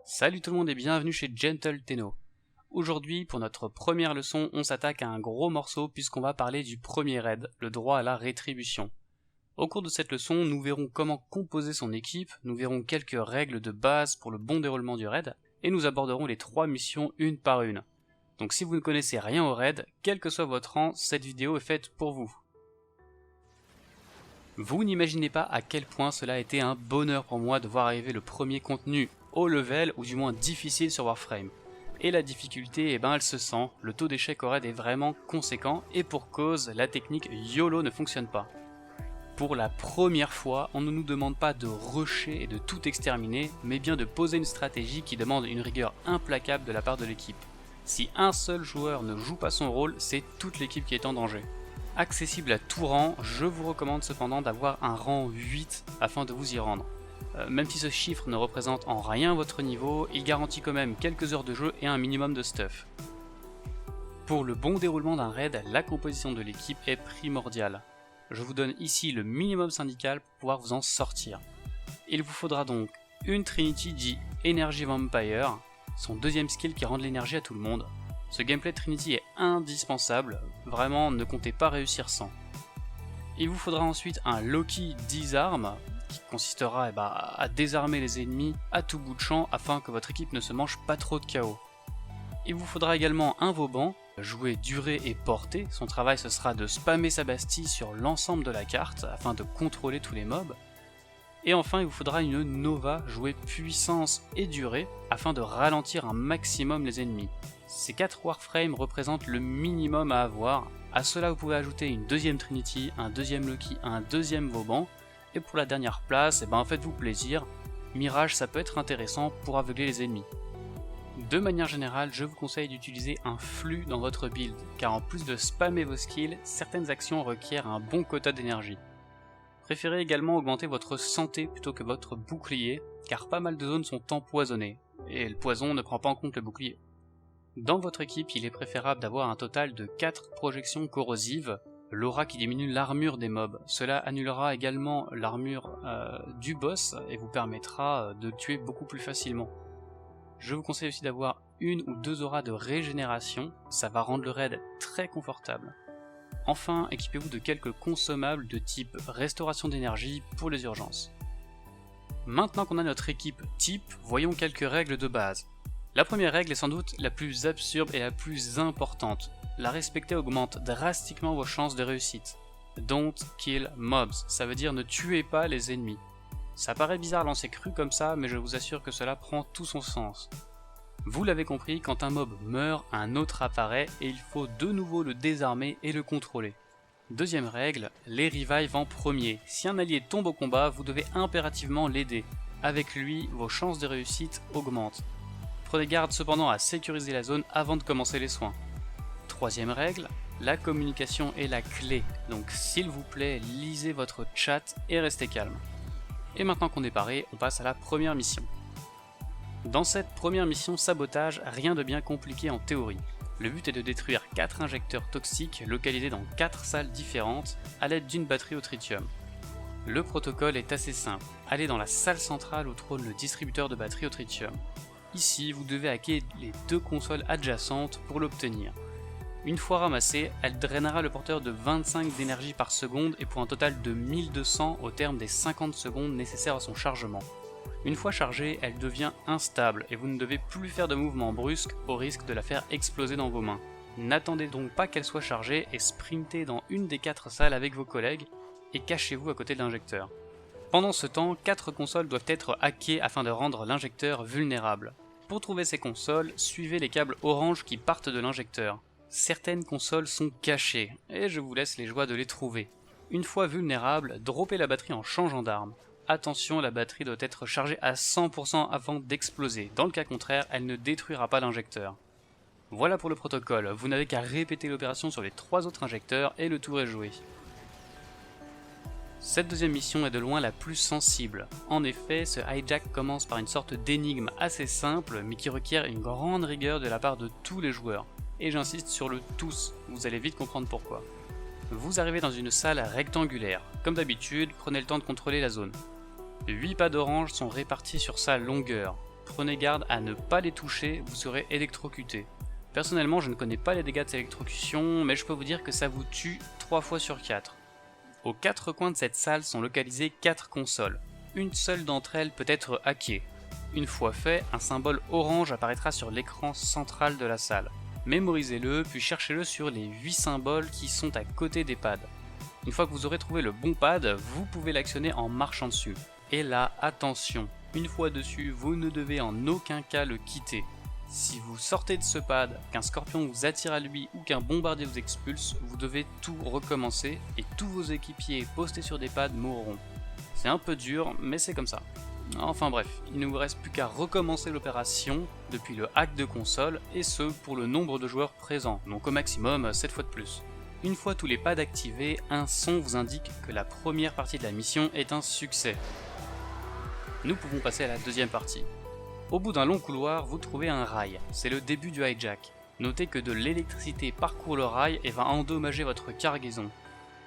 Salut tout le monde et bienvenue chez Gentle Tenno. Aujourd'hui, pour notre première leçon, on s'attaque à un gros morceau puisqu'on va parler du premier raid, le droit à la rétribution. Au cours de cette leçon, nous verrons comment composer son équipe, nous verrons quelques règles de base pour le bon déroulement du raid, et nous aborderons les 3 missions une par une. Donc si vous ne connaissez rien au raid, quel que soit votre rang, cette vidéo est faite pour vous. Vous n'imaginez pas à quel point cela a été un bonheur pour moi de voir arriver le premier contenu haut level ou du moins difficile sur Warframe. Et la difficulté, elle se sent, le taux d'échec au raid est vraiment conséquent et pour cause, la technique YOLO ne fonctionne pas. Pour la première fois, on ne nous demande pas de rusher et de tout exterminer, mais bien de poser une stratégie qui demande une rigueur implacable de la part de l'équipe. Si un seul joueur ne joue pas son rôle, c'est toute l'équipe qui est en danger. Accessible à tout rang, je vous recommande cependant d'avoir un rang 8 afin de vous y rendre. Même si ce chiffre ne représente en rien votre niveau, il garantit quand même quelques heures de jeu et un minimum de stuff. Pour le bon déroulement d'un raid, la composition de l'équipe est primordiale. Je vous donne ici le minimum syndical pour pouvoir vous en sortir. Il vous faudra donc une Trinity dit Energy Vampire, son deuxième skill qui rend de l'énergie à tout le monde. Ce gameplay de Trinity est indispensable, vraiment ne comptez pas réussir sans. Il vous faudra ensuite un Loki Disarm, qui consistera à désarmer les ennemis à tout bout de champ afin que votre équipe ne se mange pas trop de chaos. Il vous faudra également un Vauban, jouer durée et portée, son travail ce sera de spammer sa bastille sur l'ensemble de la carte afin de contrôler tous les mobs. Et enfin il vous faudra une Nova, jouer puissance et durée afin de ralentir un maximum les ennemis. Ces 4 Warframes représentent le minimum à avoir, à cela vous pouvez ajouter une deuxième Trinity, un deuxième Loki, un deuxième Vauban. Et pour la dernière place, faites-vous plaisir, Mirage ça peut être intéressant pour aveugler les ennemis. De manière générale, je vous conseille d'utiliser un flux dans votre build, car en plus de spammer vos skills, certaines actions requièrent un bon quota d'énergie. Préférez également augmenter votre santé plutôt que votre bouclier, car pas mal de zones sont empoisonnées, et le poison ne prend pas en compte le bouclier. Dans votre équipe, il est préférable d'avoir un total de 4 projections corrosives, l'aura qui diminue l'armure des mobs. Cela annulera également l'armure du boss et vous permettra de tuer beaucoup plus facilement. Je vous conseille aussi d'avoir une ou 2 auras de régénération, ça va rendre le raid très confortable. Enfin, équipez-vous de quelques consommables de type restauration d'énergie pour les urgences. Maintenant qu'on a notre équipe type, voyons quelques règles de base. La première règle est sans doute la plus absurde et la plus importante. La respecter augmente drastiquement vos chances de réussite. Don't kill mobs, ça veut dire ne tuez pas les ennemis. Ça paraît bizarre lancé cru comme ça, mais je vous assure que cela prend tout son sens. Vous l'avez compris, quand un mob meurt, un autre apparaît et il faut de nouveau le désarmer et le contrôler. Deuxième règle, les revive en premier. Si un allié tombe au combat, vous devez impérativement l'aider. Avec lui, vos chances de réussite augmentent. Prenez garde cependant à sécuriser la zone avant de commencer les soins. Troisième règle, la communication est la clé, donc s'il vous plaît, lisez votre chat et restez calme. Et maintenant qu'on est paré, on passe à la première mission. Dans cette première mission sabotage, rien de bien compliqué en théorie. Le but est de détruire 4 injecteurs toxiques localisés dans 4 salles différentes à l'aide d'une batterie au tritium. Le protocole est assez simple, allez dans la salle centrale où trône le distributeur de batterie au tritium. Ici, vous devez hacker les 2 consoles adjacentes pour l'obtenir. Une fois ramassée, elle drainera le porteur de 25 d'énergie par seconde et pour un total de 1200 au terme des 50 secondes nécessaires à son chargement. Une fois chargée, elle devient instable et vous ne devez plus faire de mouvements brusques au risque de la faire exploser dans vos mains. N'attendez donc pas qu'elle soit chargée et sprintez dans une des 4 salles avec vos collègues et cachez-vous à côté de l'injecteur. Pendant ce temps, 4 consoles doivent être hackées afin de rendre l'injecteur vulnérable. Pour trouver ces consoles, suivez les câbles orange qui partent de l'injecteur. Certaines consoles sont cachées, et je vous laisse les joies de les trouver. Une fois vulnérable, droppez la batterie en changeant d'arme. Attention, la batterie doit être chargée à 100% avant d'exploser, dans le cas contraire, elle ne détruira pas l'injecteur. Voilà pour le protocole, vous n'avez qu'à répéter l'opération sur les 3 autres injecteurs et le tour est joué. Cette deuxième mission est de loin la plus sensible. En effet, ce hijack commence par une sorte d'énigme assez simple mais qui requiert une grande rigueur de la part de tous les joueurs. Et j'insiste sur le tous, vous allez vite comprendre pourquoi. Vous arrivez dans une salle rectangulaire. Comme d'habitude, prenez le temps de contrôler la zone. 8 pads orange sont répartis sur sa longueur. Prenez garde à ne pas les toucher, vous serez électrocuté. Personnellement, je ne connais pas les dégâts de cette électrocution, mais je peux vous dire que ça vous tue 3 fois sur 4. Aux 4 coins de cette salle sont localisées 4 consoles. Une seule d'entre elles peut être hackée. Une fois fait, un symbole orange apparaîtra sur l'écran central de la salle. Mémorisez-le, puis cherchez-le sur les 8 symboles qui sont à côté des pads. Une fois que vous aurez trouvé le bon pad, vous pouvez l'actionner en marchant dessus. Et là, attention, une fois dessus, vous ne devez en aucun cas le quitter. Si vous sortez de ce pad, qu'un scorpion vous attire à lui ou qu'un bombardier vous expulse, vous devez tout recommencer et tous vos équipiers postés sur des pads mourront. C'est un peu dur, mais c'est comme ça. Enfin bref, il ne vous reste plus qu'à recommencer l'opération depuis le hack de console, et ce pour le nombre de joueurs présents, donc au maximum 7 fois de plus. Une fois tous les pads activés, un son vous indique que la première partie de la mission est un succès. Nous pouvons passer à la deuxième partie. Au bout d'un long couloir, vous trouvez un rail, c'est le début du hijack. Notez que de l'électricité parcourt le rail et va endommager votre cargaison.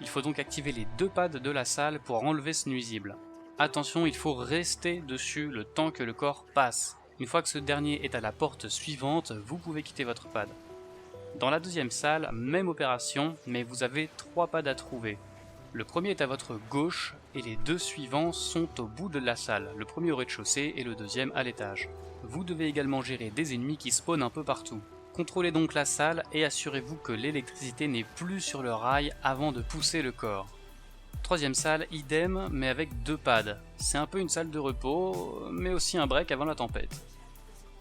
Il faut donc activer les 2 pads de la salle pour enlever ce nuisible. Attention, il faut rester dessus le temps que le corps passe. Une fois que ce dernier est à la porte suivante, vous pouvez quitter votre pad. Dans la deuxième salle, même opération, mais vous avez 3 pads à trouver. Le premier est à votre gauche et les 2 suivants sont au bout de la salle, le premier au rez-de-chaussée et le deuxième à l'étage. Vous devez également gérer des ennemis qui spawnent un peu partout. Contrôlez donc la salle et assurez-vous que l'électricité n'est plus sur le rail avant de pousser le corps. Troisième salle, idem, mais avec 2 pads. C'est un peu une salle de repos, mais aussi un break avant la tempête.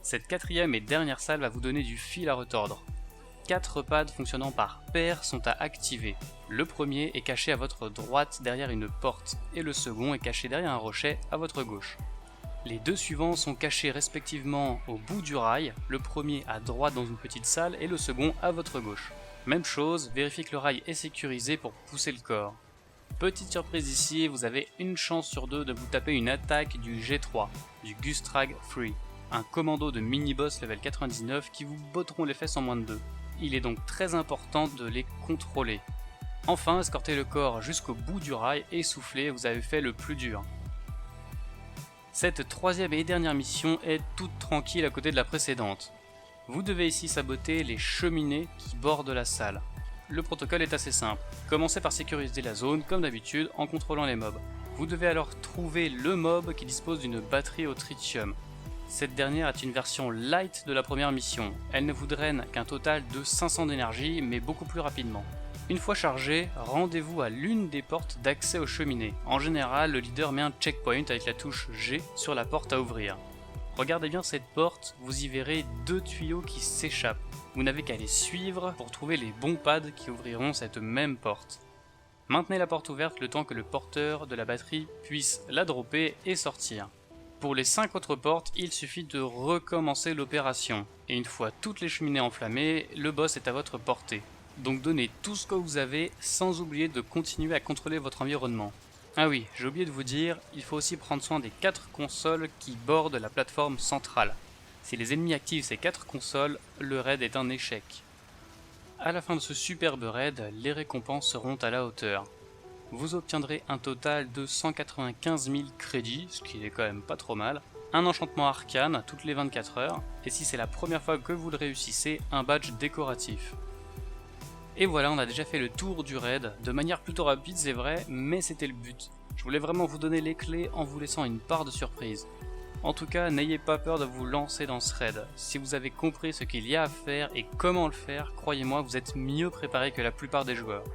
Cette quatrième et dernière salle va vous donner du fil à retordre. 4 pads fonctionnant par paire sont à activer. Le premier est caché à votre droite derrière une porte, et le second est caché derrière un rocher à votre gauche. Les 2 suivants sont cachés respectivement au bout du rail, le premier à droite dans une petite salle et le second à votre gauche. Même chose, vérifiez que le rail est sécurisé pour pousser le corps. Petite surprise ici, vous avez une chance sur 2 de vous taper une attaque du G3, du Gustrag Free, un commando de mini-boss level 99 qui vous botteront les fesses en moins de 2. Il est donc très important de les contrôler. Enfin, escortez le corps jusqu'au bout du rail et soufflez, vous avez fait le plus dur. Cette troisième et dernière mission est toute tranquille à côté de la précédente. Vous devez ici saboter les cheminées qui bordent la salle. Le protocole est assez simple. Commencez par sécuriser la zone comme d'habitude en contrôlant les mobs. Vous devez alors trouver le mob qui dispose d'une batterie au tritium. Cette dernière est une version light de la première mission. Elle ne vous draine qu'un total de 500 d'énergie, mais beaucoup plus rapidement. Une fois chargé, rendez-vous à l'une des portes d'accès aux cheminées. En général, le leader met un checkpoint avec la touche G sur la porte à ouvrir. Regardez bien cette porte, vous y verrez 2 tuyaux qui s'échappent. Vous n'avez qu'à les suivre pour trouver les bons pads qui ouvriront cette même porte. Maintenez la porte ouverte le temps que le porteur de la batterie puisse la dropper et sortir. Pour les 5 autres portes, il suffit de recommencer l'opération. Et une fois toutes les cheminées enflammées, le boss est à votre portée. Donc donnez tout ce que vous avez sans oublier de continuer à contrôler votre environnement. Ah oui, j'ai oublié de vous dire, il faut aussi prendre soin des 4 consoles qui bordent la plateforme centrale. Si les ennemis activent ces 4 consoles, le raid est un échec. À la fin de ce superbe raid, les récompenses seront à la hauteur. Vous obtiendrez un total de 195 000 crédits, ce qui est quand même pas trop mal, un enchantement arcane toutes les 24 heures, et si c'est la première fois que vous le réussissez, un badge décoratif. Et voilà, on a déjà fait le tour du raid, de manière plutôt rapide c'est vrai, mais c'était le but. Je voulais vraiment vous donner les clés en vous laissant une part de surprise. En tout cas, n'ayez pas peur de vous lancer dans ce raid. Si vous avez compris ce qu'il y a à faire et comment le faire, croyez-moi, vous êtes mieux préparé que la plupart des joueurs.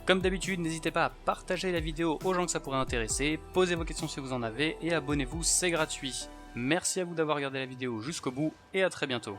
Comme d'habitude, n'hésitez pas à partager la vidéo aux gens que ça pourrait intéresser, posez vos questions si vous en avez et abonnez-vous, c'est gratuit. Merci à vous d'avoir regardé la vidéo jusqu'au bout et à très bientôt.